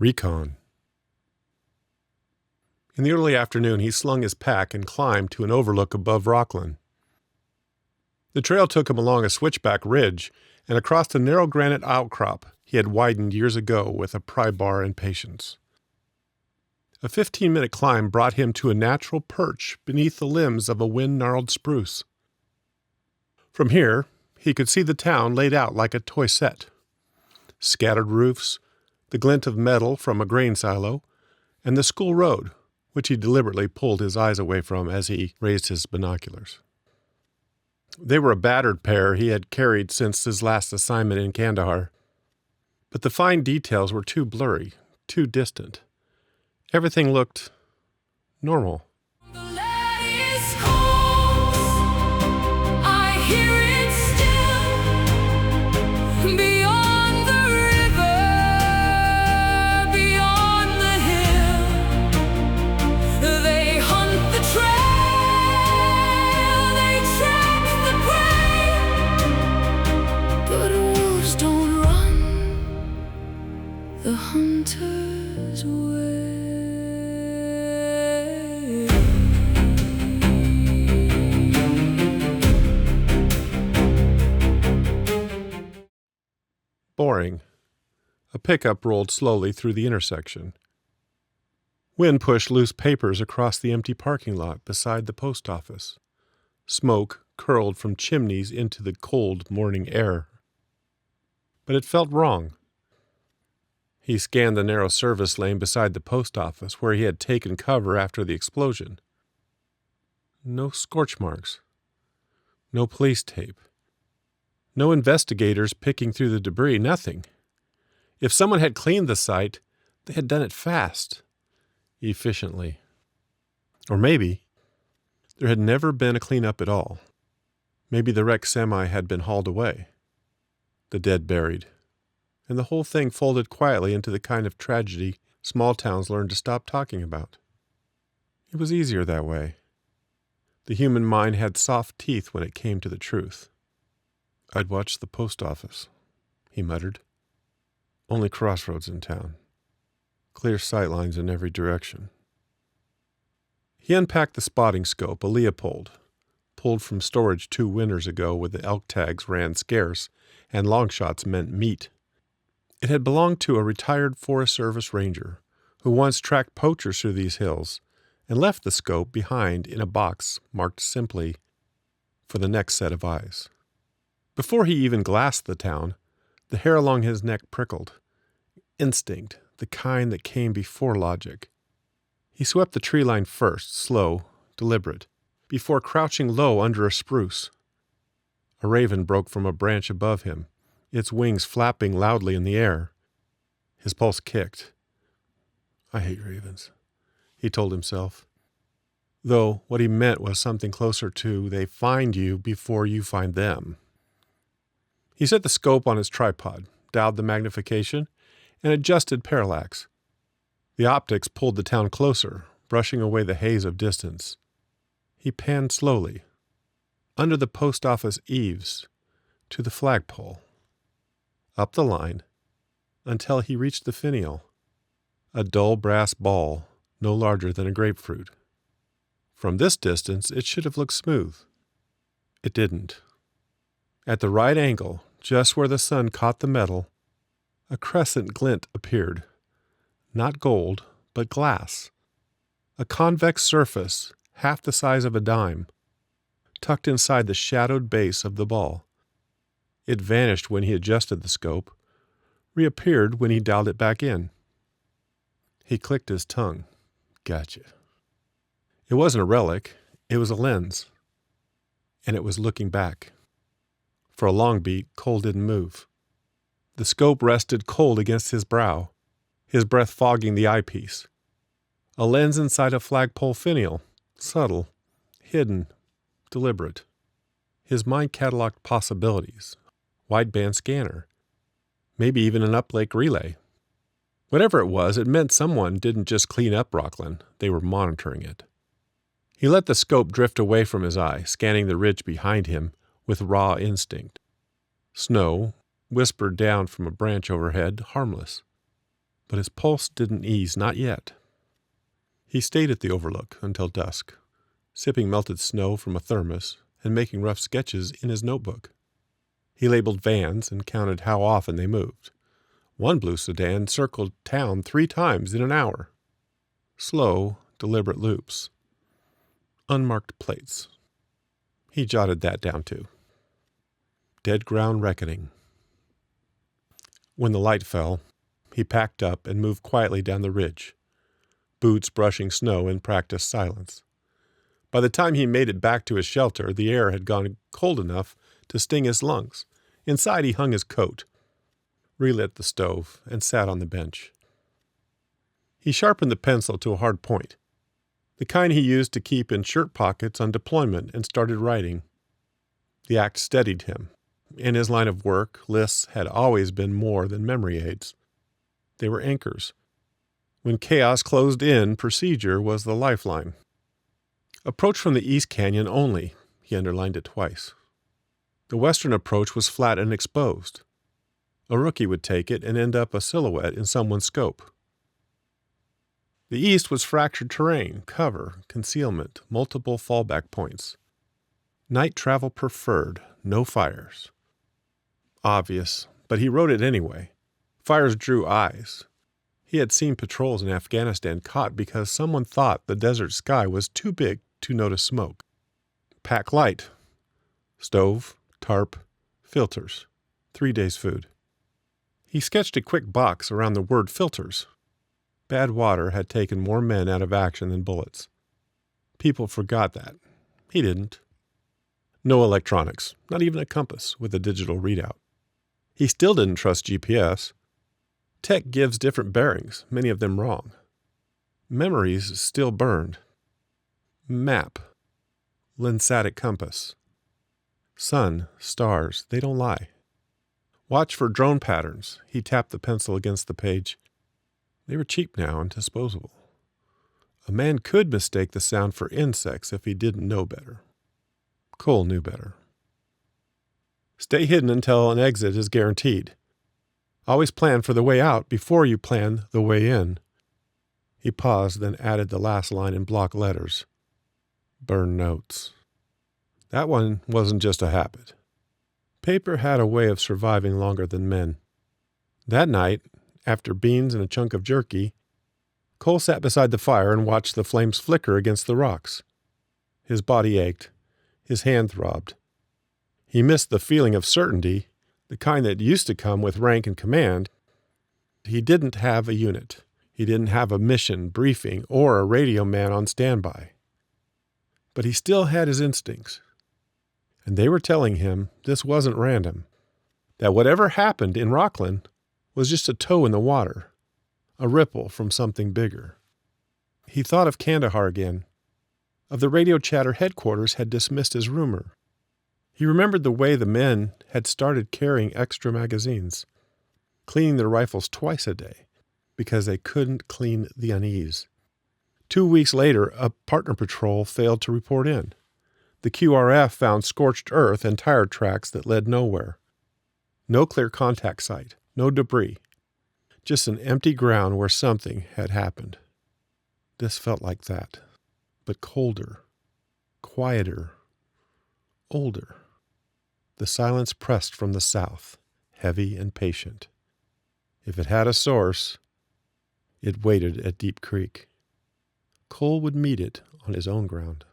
Recon. In the early afternoon, he slung his pack and climbed to an overlook above Rockland. The trail took him along a switchback ridge and across a narrow granite outcrop he had widened years ago with a pry bar and patience. A 15-minute climb brought him to a natural perch beneath the limbs of a wind-gnarled spruce. From here, he could see the town laid out like a toy set. Scattered roofs, the glint of metal from a grain silo, and the school road, which he deliberately pulled his eyes away from as he raised his binoculars. They were a battered pair he had carried since his last assignment in Kandahar. But the fine details were too blurry, too distant. Everything looked normal. The Lattice calls, I hear it still, beyond the river, beyond the hill. They hunt the trail, they track the prey, but wolves don't run the hunter's way. Boring. A pickup rolled slowly through the intersection. Wind pushed loose papers across the empty parking lot beside the post office. Smoke curled from chimneys into the cold morning air. But it felt wrong. He scanned the narrow service lane beside the post office where he had taken cover after the explosion. No scorch marks. No police tape. No investigators picking through the debris, nothing. If someone had cleaned the site, they had done it fast, efficiently. Or maybe there had never been a cleanup at all. Maybe the wrecked semi had been hauled away, the dead buried, and the whole thing folded quietly into the kind of tragedy small towns learned to stop talking about. It was easier that way. The human mind had soft teeth when it came to the truth. "I'd watch the post office," he muttered. "Only crossroads in town. Clear sightlines in every direction." He unpacked the spotting scope, a Leopold, pulled from storage 2 winters ago when the elk tags ran scarce and long shots meant meat. It had belonged to a retired Forest Service ranger who once tracked poachers through these hills and left the scope behind in a box marked simply, "For the next set of eyes." Before he even glassed the town, the hair along his neck prickled. Instinct, the kind that came before logic. He swept the tree line first, slow, deliberate, before crouching low under a spruce. A raven broke from a branch above him, its wings flapping loudly in the air. His pulse kicked. "I hate ravens," he told himself. Though what he meant was something closer to they find you before you find them. He set the scope on his tripod, dialed the magnification, and adjusted parallax. The optics pulled the town closer, brushing away the haze of distance. He panned slowly, under the post office eaves, to the flagpole, up the line, until he reached the finial, a dull brass ball no larger than a grapefruit. From this distance, it should have looked smooth. It didn't. At the right angle, just where the sun caught the metal, a crescent glint appeared. Not gold, but glass. A convex surface, half the size of a dime, tucked inside the shadowed base of the ball. It vanished when he adjusted the scope, reappeared when he dialed it back in. He clicked his tongue. Gotcha. It wasn't a relic, it was a lens. And it was looking back. For a long beat, Cole didn't move. The scope rested cold against his brow, his breath fogging the eyepiece. A lens inside a flagpole finial, subtle, hidden, deliberate. His mind cataloged possibilities. Wideband scanner. Maybe even an uplink relay. Whatever it was, it meant someone didn't just clean up Rockland, they were monitoring it. He let the scope drift away from his eye, scanning the ridge behind him with raw instinct. Snow whispered down from a branch overhead, harmless. but his pulse didn't ease, not yet. He stayed at the overlook until dusk, sipping melted snow from a thermos and making rough sketches in his notebook. He labeled vans and counted how often they moved. One blue sedan circled town 3 times in an hour. Slow, deliberate loops. Unmarked plates. He jotted that down too. Dead ground reckoning. When the light fell, he packed up and moved quietly down the ridge, boots brushing snow in practiced silence. By the time he made it back to his shelter, the air had gone cold enough to sting his lungs. Inside, he hung his coat, relit the stove, and sat on the bench. He sharpened the pencil to a hard point, the kind he used to keep in shirt pockets on deployment, and started writing. The act steadied him. In his line of work, lists had always been more than memory aids. They were anchors. When chaos closed in, procedure was the lifeline. Approach from the East Canyon only, he underlined it twice. The western approach was flat and exposed. A rookie would take it and end up a silhouette in someone's scope. The east was fractured terrain, cover, concealment, multiple fallback points. Night travel preferred, no fires. Obvious, but he wrote it anyway. Fires drew eyes. He had seen patrols in Afghanistan caught because someone thought the desert sky was too big to notice smoke. Pack light. Stove, tarp, filters. 3 days' food. He sketched a quick box around the word filters. Bad water had taken more men out of action than bullets. People forgot that. He didn't. No electronics, not even a compass with a digital readout. He still didn't trust GPS. Tech gives different bearings, many of them wrong. Memories still burned. Map. Lensatic compass. Sun, stars, they don't lie. Watch for drone patterns. He tapped the pencil against the page. They were cheap now and disposable. A man could mistake the sound for insects if he didn't know better. Cole knew better. Stay hidden until an exit is guaranteed. Always plan for the way out before you plan the way in. He paused, then added the last line in block letters. Burn notes. That one wasn't just a habit. Paper had a way of surviving longer than men. That night, after beans and a chunk of jerky, Cole sat beside the fire and watched the flames flicker against the rocks. His body ached. His hand throbbed. He missed the feeling of certainty, the kind that used to come with rank and command. He didn't have a unit. He didn't have a mission, briefing, or a radio man on standby. But he still had his instincts. And they were telling him this wasn't random, that whatever happened in Rockland was just a toe in the water, a ripple from something bigger. He thought of Kandahar again, of the radio chatter headquarters had dismissed his rumor. He remembered the way the men had started carrying extra magazines, cleaning their rifles twice a day, because they couldn't clean the unease. 2 weeks later, a partner patrol failed to report in. The QRF found scorched earth and tire tracks that led nowhere. No clear contact site, no debris. Just an empty ground where something had happened. This felt like that, but colder, quieter, older. The silence pressed from the south, heavy and patient. If it had a source, it waited at Deep Creek. Cole would meet it on his own ground.